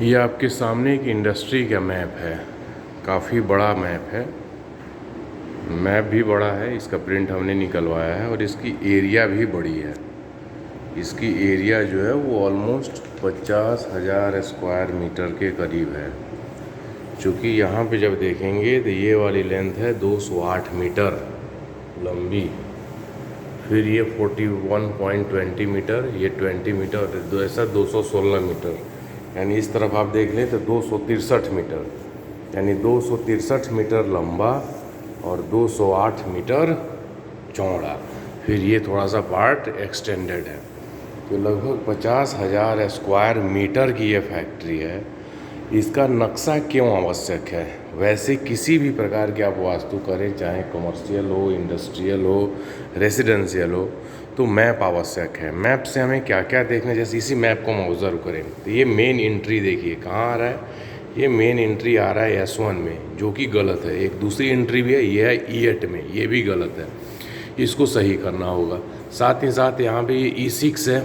ये आपके सामने एक इंडस्ट्री का मैप है। काफ़ी बड़ा मैप है। मैप भी बड़ा है, इसका प्रिंट हमने निकलवाया है और इसकी एरिया भी बड़ी है। इसकी एरिया जो है वो ऑलमोस्ट 50,000 स्क्वायर मीटर के करीब है। चूँकि यहाँ पे जब देखेंगे तो ये वाली लेंथ है 208 मीटर लंबी, फिर ये 41.20 मीटर, ये 20 मीटर, ऐसा 216 मीटर, यानी इस तरफ आप देख लें तो 263 मीटर, यानी 263 मीटर लंबा और 208 मीटर चौड़ा। फिर ये थोड़ा सा पार्ट एक्सटेंडेड है। तो लगभग 50,000 स्क्वायर मीटर की ये फैक्ट्री है। इसका नक्शा क्यों आवश्यक है? वैसे किसी भी प्रकार की आप वास्तु करें, चाहे कमर्शियल हो, इंडस्ट्रियल हो, रेसिडेंशियल हो, तो मैप आवश्यक है। मैप से हमें क्या क्या देखना, जैसे इसी मैप को हम ऑब्जर्व करें तो ये मेन एंट्री देखिए कहाँ आ रहा है। ये मेन एंट्री आ रहा है S1 में, जो कि गलत है। एक दूसरी एंट्री भी है, ये है E8 में, ये भी गलत है। इसको सही करना होगा। साथ ही साथ यहाँ पे ये E6 है,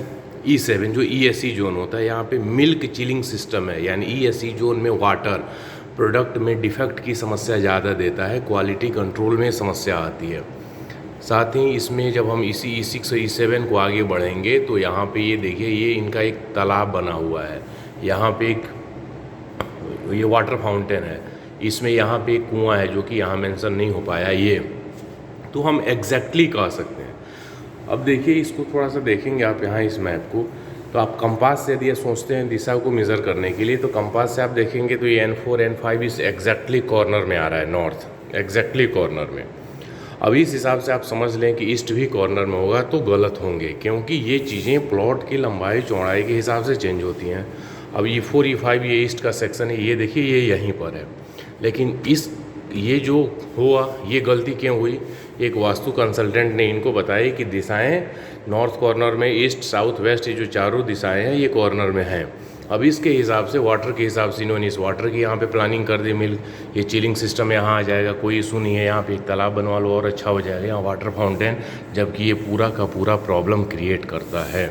E7 जो ESE जोन होता है, यहाँ पे मिल्क चिलिंग सिस्टम है, यानी ESE जोन में वाटर प्रोडक्ट में डिफेक्ट की समस्या ज़्यादा देता है, क्वालिटी कंट्रोल में समस्या आती है। साथ ही इसमें जब हम इसी E6 और E7 को आगे बढ़ेंगे तो यहाँ पे ये देखिए, ये इनका एक तालाब बना हुआ है। यहाँ पे एक ये वाटर फाउंटेन है, इसमें यहाँ पे एक कुआं है जो कि यहाँ मेंशन नहीं हो पाया ये, तो हम एग्जैक्टली कह सकते हैं। अब देखिए इसको थोड़ा सा देखेंगे आप यहाँ इस मैप को, तो आप कंपास से यदि ये सोचते हैं दिशा को मेज़र करने के लिए, तो कंपास से आप देखेंगे तो ये N4 N5 इस एग्जैक्टली कॉर्नर में आ रहा है, नॉर्थ एग्जैक्टली कॉर्नर में। अब इस हिसाब से आप समझ लें कि ईस्ट भी कॉर्नर में होगा तो गलत होंगे, क्योंकि ये चीज़ें प्लॉट की लंबाई चौड़ाई के हिसाब से चेंज होती हैं। अब E4 E5 ये ईस्ट का सेक्शन है, ये देखिए ये यहीं पर है, लेकिन ये जो हुआ ये गलती क्यों हुई? एक वास्तु कंसल्टेंट ने इनको बताया कि दिशाएं नॉर्थ कॉर्नर में, ईस्ट साउथ वेस्ट, ये जो चारों दिशाएं हैं ये कॉर्नर में हैं। अब इसके हिसाब से, वाटर के हिसाब से इन्होंने इस वाटर की यहाँ पे प्लानिंग कर दी, मिल ये चिलिंग सिस्टम यहाँ आ जाएगा, कोई इशू नहीं है, यहाँ पे एक तालाब बनवा लो और अच्छा हो जाएगा, यहाँ वाटर फाउंटेन, जबकि ये पूरा का पूरा प्रॉब्लम क्रिएट करता है।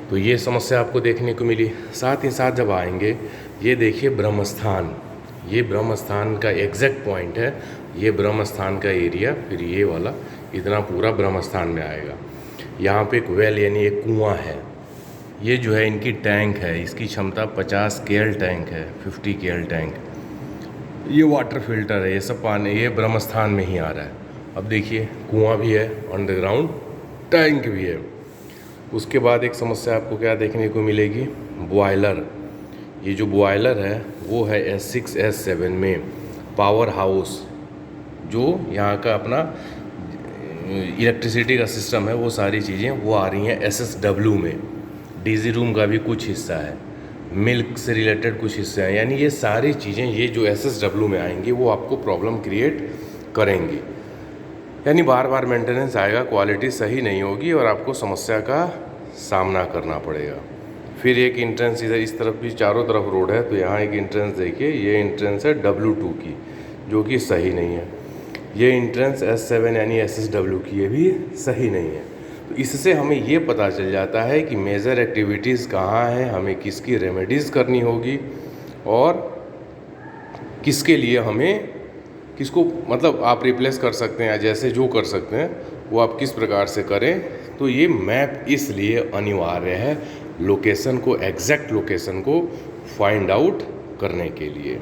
तो ये समस्या आपको देखने को मिली। साथ ही साथ जब आएंगे, ये देखिए ब्रह्मस्थान, ये ब्रह्मस्थान का एग्जैक्ट पॉइंट है, ये ब्रह्मस्थान का एरिया, फिर ये वाला इतना पूरा ब्रह्मस्थान में आएगा। यहाँ पे एक वेल यानी एक कुआं है, ये जो है इनकी टैंक है, इसकी क्षमता 50 KL टैंक है, 50 KL टैंक। ये वाटर फिल्टर है, ये सब पानी ये ब्रह्मस्थान में ही आ रहा है। अब देखिए कुआं भी है, अंडरग्राउंड टैंक भी है। उसके बाद एक समस्या आपको क्या देखने को मिलेगी? बॉयलर। ये जो बॉयलर है वो है S6 S7 में। पावर हाउस जो यहाँ का अपना इलेक्ट्रिसिटी का सिस्टम है, वो सारी चीज़ें वो आ रही हैं SSW में। डीजी रूम का भी कुछ हिस्सा है, मिल्क से रिलेटेड कुछ हिस्से हैं, यानी ये सारी चीज़ें ये जो SSW में आएंगी वो आपको प्रॉब्लम क्रिएट करेंगी, यानी बार बार मेंटेनेंस आएगा, क्वालिटी सही नहीं होगी और आपको समस्या का सामना करना पड़ेगा। फिर एक इंट्रेंस इधर इस तरफ भी चारों तरफ रोड है, तो यहाँ एक इंट्रेंस देखिए, ये इंट्रेंस है W2 की, जो कि सही नहीं है। ये इंट्रेंस S7 यानी SSW की, ये भी सही नहीं है। तो इससे हमें ये पता चल जाता है कि मेजर एक्टिविटीज़ कहाँ हैं, हमें किसकी रेमेडीज़ करनी होगी और किसके लिए हमें किसको मतलब आप रिप्लेस कर सकते हैं, या जैसे जो कर सकते हैं वो आप किस प्रकार से करें। तो ये मैप इसलिए अनिवार्य है लोकेशन को, एग्जैक्ट लोकेशन को फाइंड आउट करने के लिए।